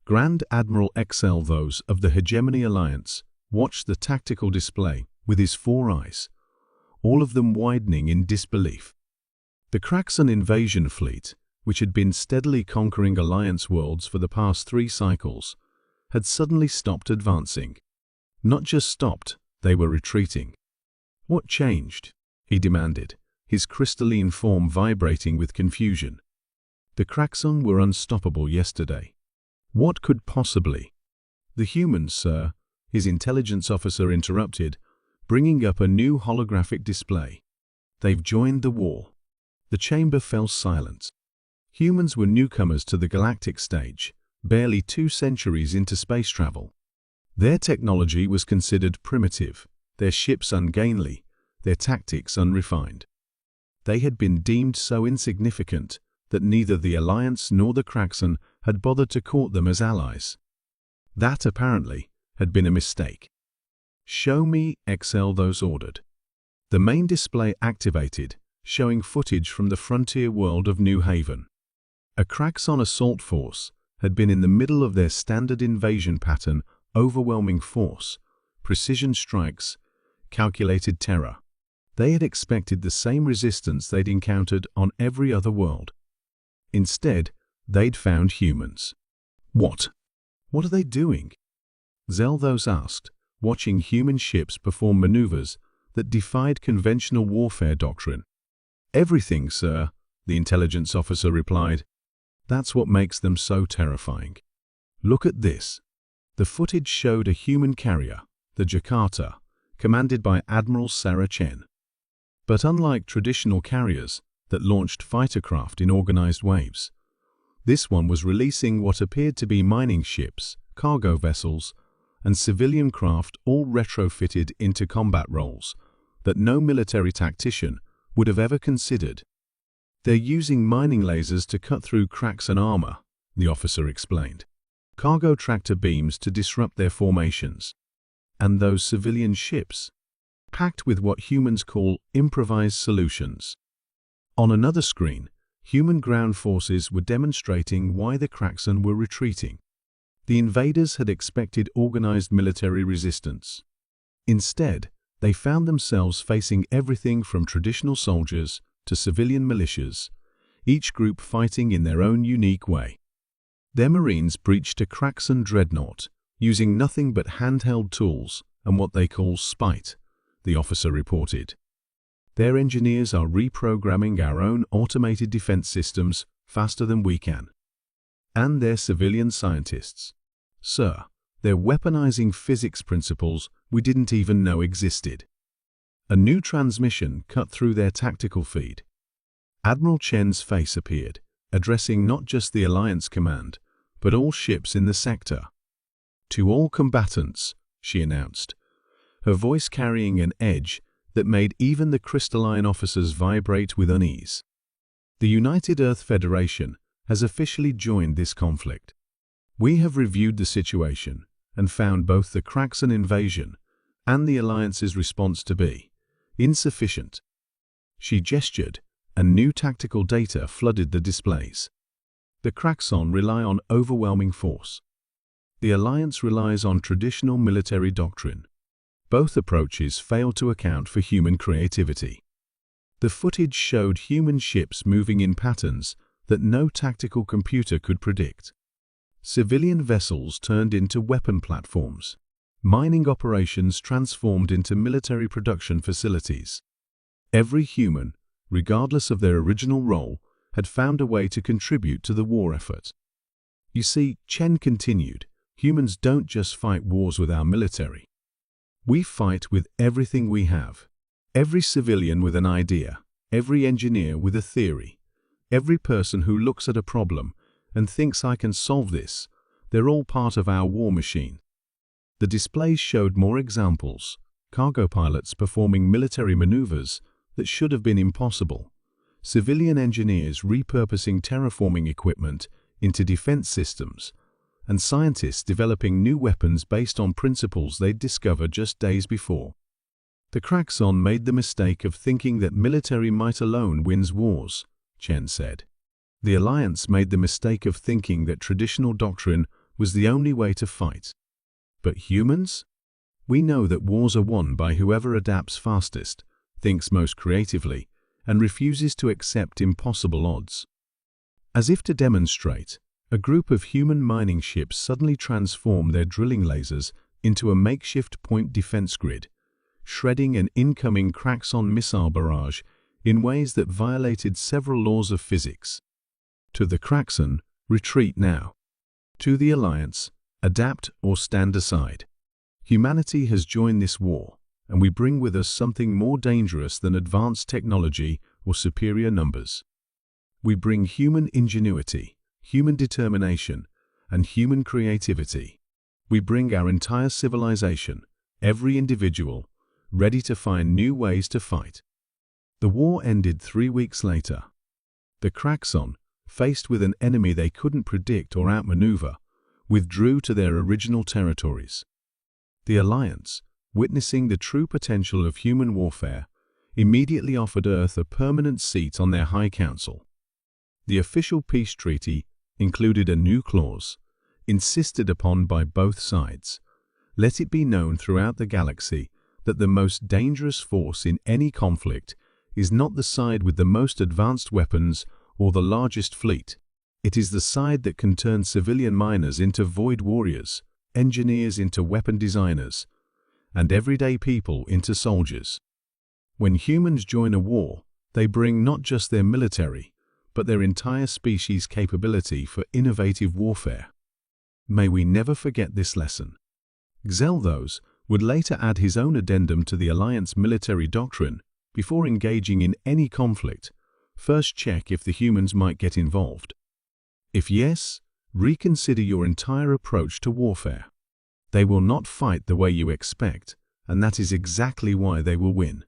Grand Admiral XL, those of the Hegemony Alliance, watched the tactical display with his 4 eyes, all of them widening in disbelief. The Kraxan invasion fleet, which had been steadily conquering Alliance worlds for the past 3 cycles, had suddenly stopped advancing. Not just stopped, they were retreating. What changed? He demanded, his crystalline form vibrating with confusion. The Kraxan were unstoppable yesterday. What could possibly? The humans, sir, his intelligence officer interrupted, bringing up a new holographic display. They've joined the war. The chamber fell silent. Humans were newcomers to the galactic stage, barely 2 centuries into space travel. Their technology was considered primitive, their ships ungainly, their tactics unrefined. They had been deemed so insignificant that neither the Alliance nor the Kraxan had bothered to court them as allies. That, apparently, had been a mistake. "Show me, XL," those ordered. The main display activated, showing footage from the frontier world of New Haven. A Kraxan assault force had been in the middle of their standard invasion pattern: overwhelming force, precision strikes, calculated terror. They had expected the same resistance they'd encountered on every other world. Instead, they'd found humans. What are they doing? Zelthos asked, watching human ships perform maneuvers that defied conventional warfare doctrine. "Everything, sir," the intelligence officer replied. "That's what makes them so terrifying. Look at this." The footage showed a human carrier, the Jakarta, commanded by Admiral Sarah Chen. But unlike traditional carriers that launched fightercraft in organized waves, this one was releasing what appeared to be mining ships, cargo vessels, and civilian craft, all retrofitted into combat roles that no military tactician would have ever considered. "They're using mining lasers to cut through cracks and armor," the officer explained. "Cargo tractor beams to disrupt their formations. And those civilian ships, packed with what humans call improvised solutions." On another screen, human ground forces were demonstrating why the Kraxan were retreating. The invaders had expected organized military resistance. Instead, they found themselves facing everything from traditional soldiers to civilian militias, each group fighting in their own unique way. Their Marines breached a Kraxan dreadnought, using nothing but handheld tools and what they call spite, the officer reported. "Their engineers are reprogramming our own automated defense systems faster than we can. And their civilian scientists, sir, they're weaponizing physics principles we didn't even know existed." A new transmission cut through their tactical feed. Admiral Chen's face appeared, addressing not just the Alliance command, but all ships in the sector. "To all combatants," she announced, her voice carrying an edge that made even the crystalline officers vibrate with unease. "The United Earth Federation has officially joined this conflict. We have reviewed the situation and found both the Kraxan invasion and the Alliance's response to be insufficient." She gestured, and new tactical data flooded the displays. The Kraxan rely on overwhelming force. The Alliance relies on traditional military doctrine. Both approaches fail to account for human creativity. The footage showed human ships moving in patterns that no tactical computer could predict. Civilian vessels turned into weapon platforms. Mining operations transformed into military production facilities. Every human, regardless of their original role, had found a way to contribute to the war effort. "You see," Chen continued, "humans don't just fight wars with our military. We fight with everything we have. Every civilian with an idea, every engineer with a theory, every person who looks at a problem and thinks, 'I can solve this,' they're all part of our war machine." The displays showed more examples: cargo pilots performing military maneuvers that should have been impossible, civilian engineers repurposing terraforming equipment into defense systems, and scientists developing new weapons based on principles they'd discovered just days before. "The Kraxan made the mistake of thinking that military might alone wins wars," Chen said. "The Alliance made the mistake of thinking that traditional doctrine was the only way to fight. But humans? We know that wars are won by whoever adapts fastest, thinks most creatively, and refuses to accept impossible odds. As if to demonstrate, a group of human mining ships suddenly transformed their drilling lasers into a makeshift point defense grid, shredding an incoming Kraxon missile barrage in ways that violated several laws of physics. To the Kraxon, retreat now. To the Alliance, adapt or stand aside. Humanity has joined this war, and we bring with us something more dangerous than advanced technology or superior numbers. We bring human ingenuity, human determination, and human creativity. We bring our entire civilization, every individual, ready to find new ways to fight. The war ended 3 weeks later. The Kraxon, faced with an enemy they couldn't predict or outmaneuver, withdrew to their original territories. The Alliance, witnessing the true potential of human warfare, immediately offered Earth a permanent seat on their High Council. The official peace treaty included a new clause, insisted upon by both sides. Let it be known throughout the galaxy that the most dangerous force in any conflict is not the side with the most advanced weapons or the largest fleet. It is the side that can turn civilian miners into void warriors, engineers into weapon designers, and everyday people into soldiers. When humans join a war, they bring not just their military, but their entire species' capability for innovative warfare. May we never forget this lesson. Xel'Thos would later add his own addendum to the Alliance military doctrine. Before engaging in any conflict, first check if the humans might get involved. If yes, reconsider your entire approach to warfare. They will not fight the way you expect, and that is exactly why they will win.